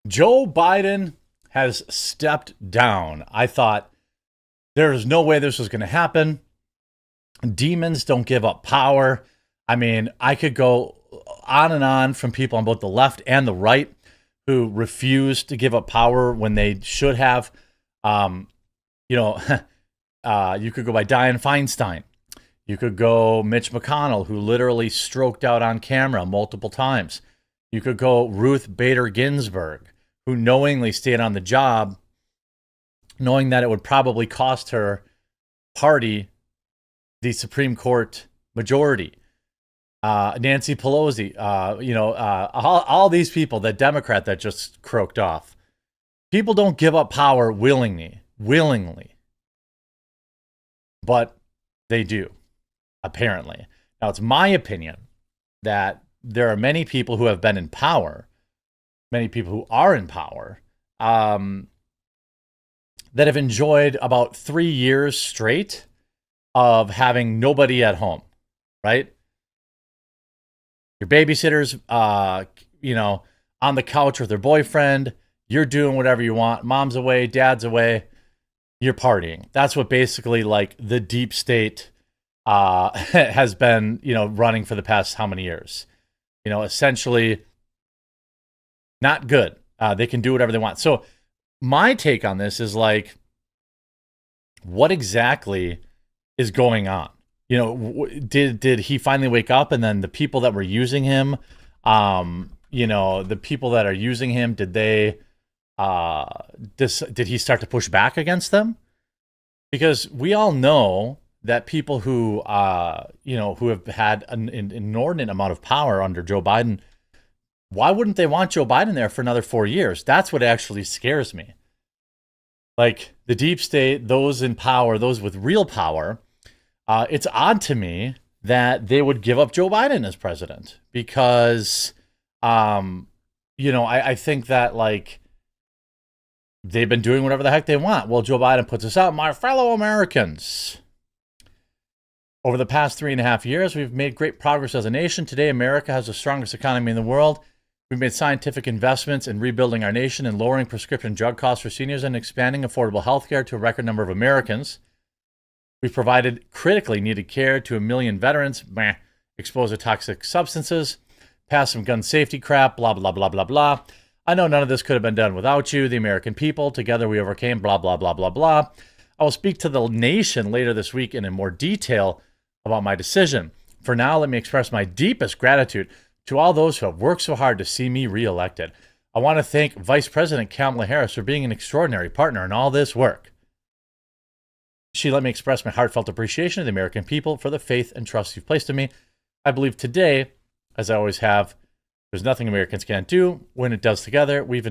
Joe Biden has stepped down. I thought there's no way this was going to happen. Demons don't give up power. I mean, I could go on and on from people on both the left and the right who refuse to give up power when they should have. Um, you know, you could go by Dianne Feinstein. You could go Mitch McConnell, who literally stroked out on camera multiple times. You could go Ruth Bader Ginsburg, who knowingly stayed on the job, knowing that it would probably cost her party the Supreme Court majority. Nancy Pelosi, all these people, that Democrat that just croaked off. People don't give up power willingly, but they do, apparently. Now, it's my opinion that there are many people who have been in power, many people who are in power, that have enjoyed about 3 years straight of having nobody at home, right? Your babysitter's, on the couch with their boyfriend. You're doing whatever you want. Mom's away, dad's away. You're partying. That's what basically like the deep state has been, running for the past how many years? Essentially not good. They can do whatever they want. So my take on this is like, what exactly is going on? Did he finally wake up, and then the people that were using him, the people that are using him, did they, did he start to push back against them? Because we all know that people who, who have had an inordinate amount of power under Joe Biden, why wouldn't they want Joe Biden there for another 4 years? That's what actually scares me. Like the deep state, those in power, those with real power, it's odd to me that they would give up Joe Biden as president because, I think that like they've been doing whatever the heck they want. Well, Joe Biden puts us out, my fellow Americans. Over the past 3.5 years, we've made great progress as a nation. Today, America has the strongest economy in the world. We've made scientific investments in rebuilding our nation and lowering prescription drug costs for seniors and expanding affordable health care to a record number of Americans. We've provided critically needed care to 1 million veterans exposed to toxic substances, passed some gun safety crap, blah, blah, blah, blah, blah. I know none of this could have been done without you, the American people. Together we overcame, blah, blah, blah, blah, blah. I will speak to the nation later this week in more detail about my decision. For now, let me express my deepest gratitude to all those who have worked so hard to see me reelected. I want to thank Vice President Kamala Harris for being an extraordinary partner in all this work. She let me express my heartfelt appreciation of the American people for the faith and trust you've placed in me. I believe today, as I always have, there's nothing Americans can't do. When it does together, we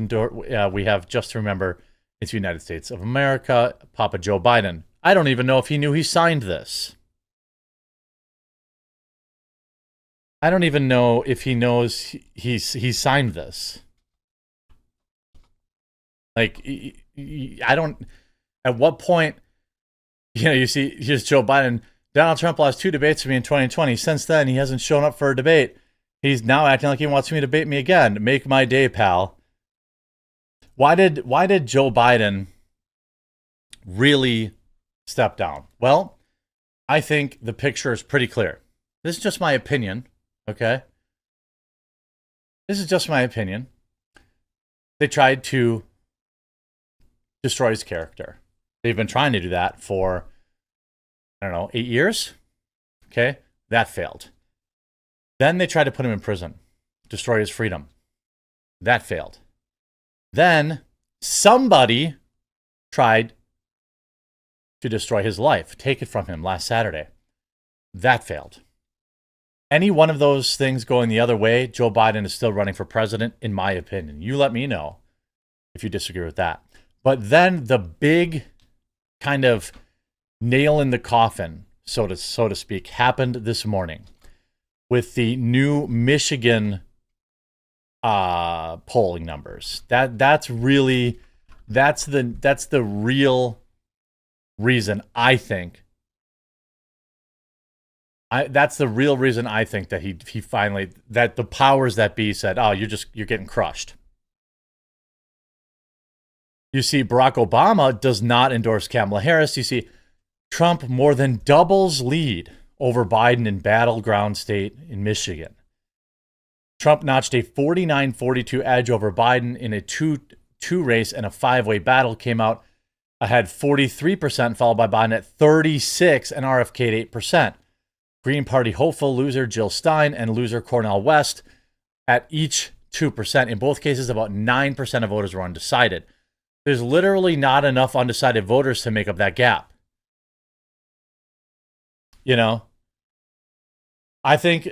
have just to remember it's the United States of America, Papa Joe Biden. I don't even know if he knew he signed this. I don't even know if he knows he signed this. Like, I don't, at what point, you see, here's Joe Biden. Donald Trump lost 2 debates with me in 2020. Since then, he hasn't shown up for a debate. He's now acting like he wants me to debate me again. Make my day, pal. Why did Joe Biden really step down? Well, I think the picture is pretty clear. This is just my opinion, okay? This is just my opinion. They tried to destroy his character. They've been trying to do that for, 8 years. Okay, that failed. Then they tried to put him in prison, destroy his freedom. That failed. Then somebody tried to destroy his life, take it from him last Saturday. That failed. Any one of those things going the other way, Joe Biden is still running for president, in my opinion. You let me know if you disagree with that. But then the big kind of nail in the coffin, so to speak, happened this morning with the new Michigan polling numbers. That's the real reason I think. That's the real reason I think that he finally, that the powers that be said, "Oh, you're getting crushed." You see Barack Obama does not endorse Kamala Harris. You see Trump more than doubles lead over Biden in battleground state in Michigan. Trump notched a 49-42 edge over Biden in a two race, and a five-way battle came out ahead 43%, followed by Biden at 36% and RFK at 8%. Green Party hopeful loser Jill Stein and loser Cornel West at each 2%. In both cases, about 9% of voters were undecided. There's literally not enough undecided voters to make up that gap. You know, I think,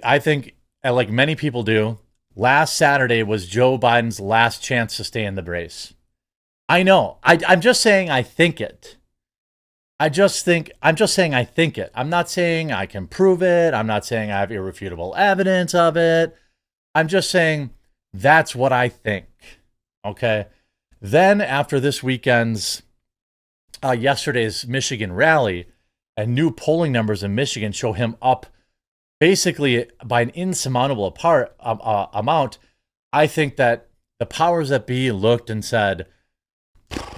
like many people do, last Saturday was Joe Biden's last chance to stay in the race. I know. I'm just saying I think it. I'm just saying I think it. I'm not saying I can prove it. I'm not saying I have irrefutable evidence of it. I'm just saying that's what I think. Okay. Then after this weekend's, yesterday's Michigan rally, and new polling numbers in Michigan show him up basically by an insurmountable amount, I think that the powers that be looked and said,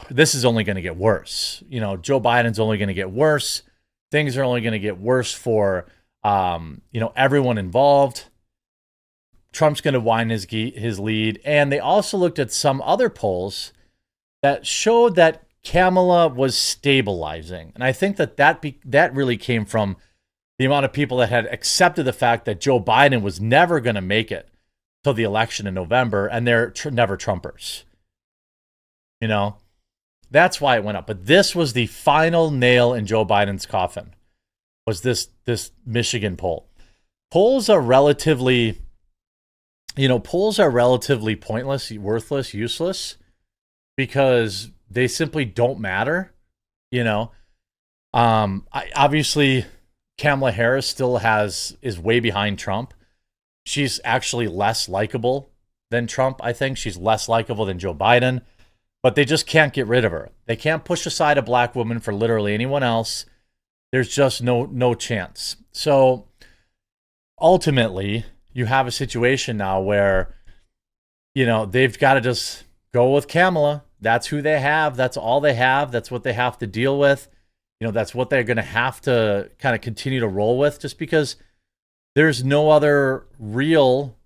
this is only going to get worse. You know, Joe Biden's only going to get worse. Things are only going to get worse for, everyone involved. Trump's going to wind his lead. And they also looked at some other polls that showed that Kamala was stabilizing. And I think that really came from the amount of people that had accepted the fact that Joe Biden was never going to make it till the election in November, and they're never Trumpers. You know, that's why it went up. But this was the final nail in Joe Biden's coffin, was this Michigan poll. Polls are relatively pointless, worthless, useless, because they simply don't matter. You know, obviously Kamala Harris still is way behind Trump. She's actually less likable than Trump, I think. She's less likable than Joe Biden, but they just can't get rid of her. They can't push aside a black woman for literally anyone else. There's just no chance. So ultimately, you have a situation now where, you know, they've got to just go with Kamala. That's who they have. That's all they have. That's what they have to deal with. You know, that's what they're going to have to kind of continue to roll with, just because there's really no other real,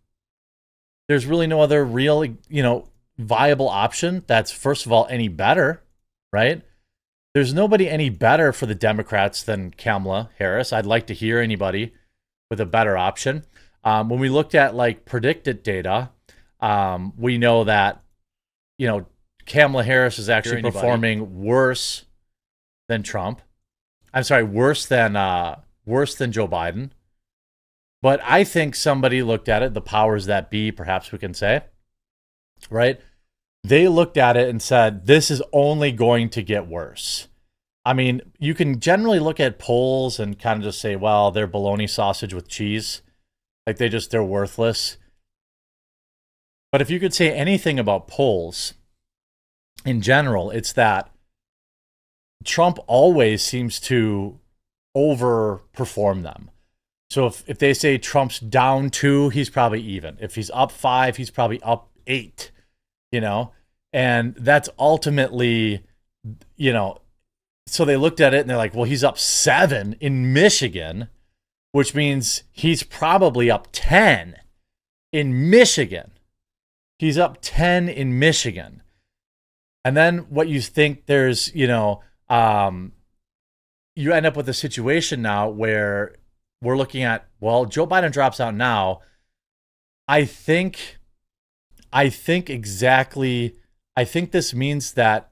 viable option that's, first of all, any better, right? There's nobody any better for the Democrats than Kamala Harris. I'd like to hear anybody with a better option. When we looked at like predicted data, we know that, you know, Kamala Harris is actually performing worse than Trump. I'm sorry, worse than Joe Biden. But I think somebody looked at it, the powers that be, perhaps we can say, right? They looked at it and said, this is only going to get worse. I mean, you can generally look at polls and kind of just say, well, they're bologna sausage with cheese. Like they're worthless. But if you could say anything about polls in general, it's that Trump always seems to overperform them. So if they say Trump's down 2, he's probably even. If he's up 5, he's probably up 8, you know? And that's ultimately, you know, so they looked at it and they're like, well, he's up 7 in Michigan, which means he's probably up 10 in Michigan. He's up 10 in Michigan. And then what you think there's, you know, you end up with a situation now where we're looking at, well, Joe Biden drops out now. I think this means that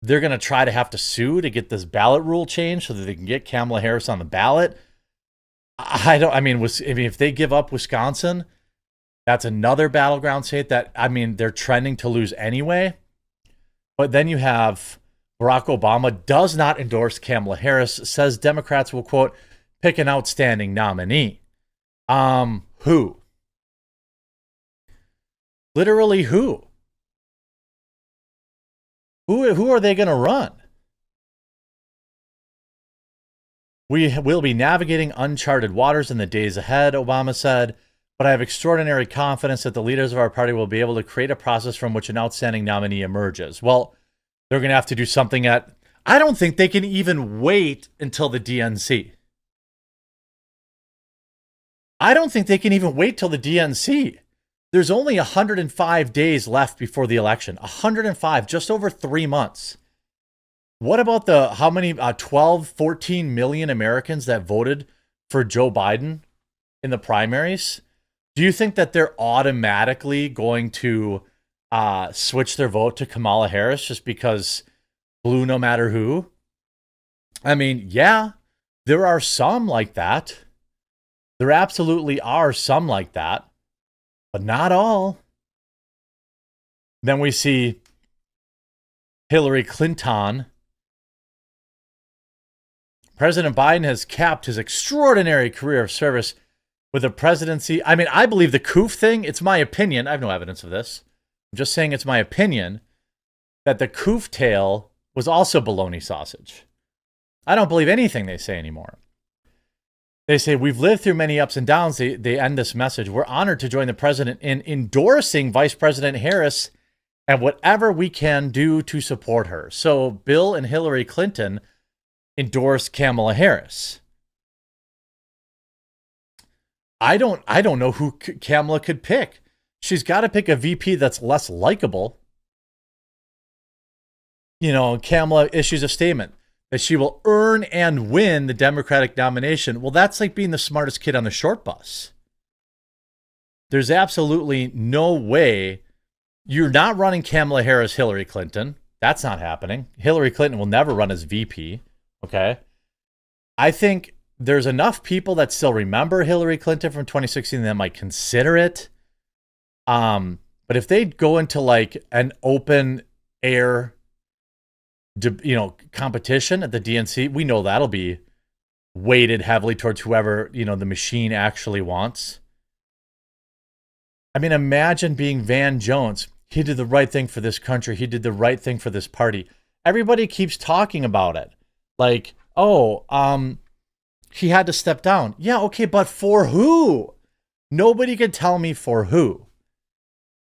they're going to try to have to sue to get this ballot rule changed so that they can get Kamala Harris on the ballot. If they give up Wisconsin, that's another battleground state that, they're trending to lose anyway. But then you have Barack Obama does not endorse Kamala Harris, says Democrats will, quote, pick an outstanding nominee. Who? Literally who? Who are they going to run? We will be navigating uncharted waters in the days ahead, Obama said, but I have extraordinary confidence that the leaders of our party will be able to create a process from which an outstanding nominee emerges. Well, They're going to have to do something I don't think they can even wait until the DNC. I don't think they can even wait till the DNC. There's only 105 days left before the election. 105, just over 3 months. What about how many, 12, 14 million Americans that voted for Joe Biden in the primaries? Do you think that they're automatically going to switch their vote to Kamala Harris just because blue no matter who? I mean, yeah, there are some like that. There absolutely are some like that, but not all. Then we see Hillary Clinton. President Biden has capped his extraordinary career of service with a presidency. I mean, I believe the COOF thing, it's my opinion. I have no evidence of this. I'm just saying it's my opinion that the COOF tale was also bologna sausage. I don't believe anything they say anymore. They say, we've lived through many ups and downs. They end this message. We're honored to join the president in endorsing Vice President Harris and whatever we can do to support her. So Bill and Hillary Clinton endorsed Kamala Harris. I don't know who Kamala could pick. She's got to pick a VP that's less likable. You know, Kamala issues a statement that she will earn and win the Democratic nomination. Well, that's like being the smartest kid on the short bus. There's absolutely no way you're not running Kamala Harris, Hillary Clinton. That's not happening. Hillary Clinton will never run as VP. Okay. I think there's enough people that still remember Hillary Clinton from 2016 that might consider it. But if they go into like an open air, competition at the DNC, we know that'll be weighted heavily towards whoever, the machine actually wants. I mean, imagine being Van Jones. He did the right thing for this country. He did the right thing for this party. Everybody keeps talking about it. Like, he had to step down. Yeah, okay, but for who? Nobody can tell me for who.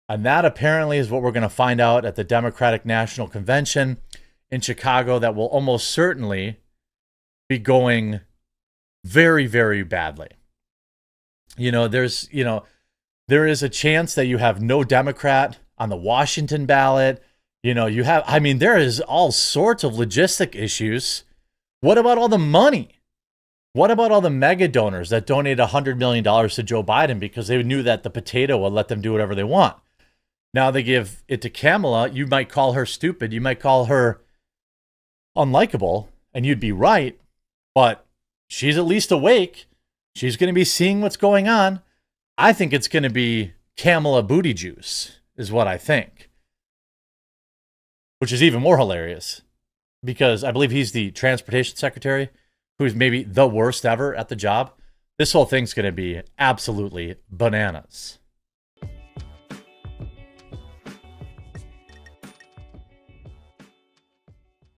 And that apparently is what we're going to find out at the Democratic National Convention in Chicago that will almost certainly be going very, very badly. There is a chance that you have no Democrat on the Washington ballot. There is all sorts of logistic issues. What about all the money? What about all the mega donors that donated $100 million to Joe Biden because they knew that the potato would let them do whatever they want? Now they give it to Kamala. You might call her stupid. You might call her unlikable, and you'd be right, but she's at least awake. She's going to be seeing what's going on. I think it's going to be Kamala booty juice is what I think, which is even more hilarious because I believe he's the transportation secretary who's maybe the worst ever at the job. This whole thing's going to be absolutely bananas.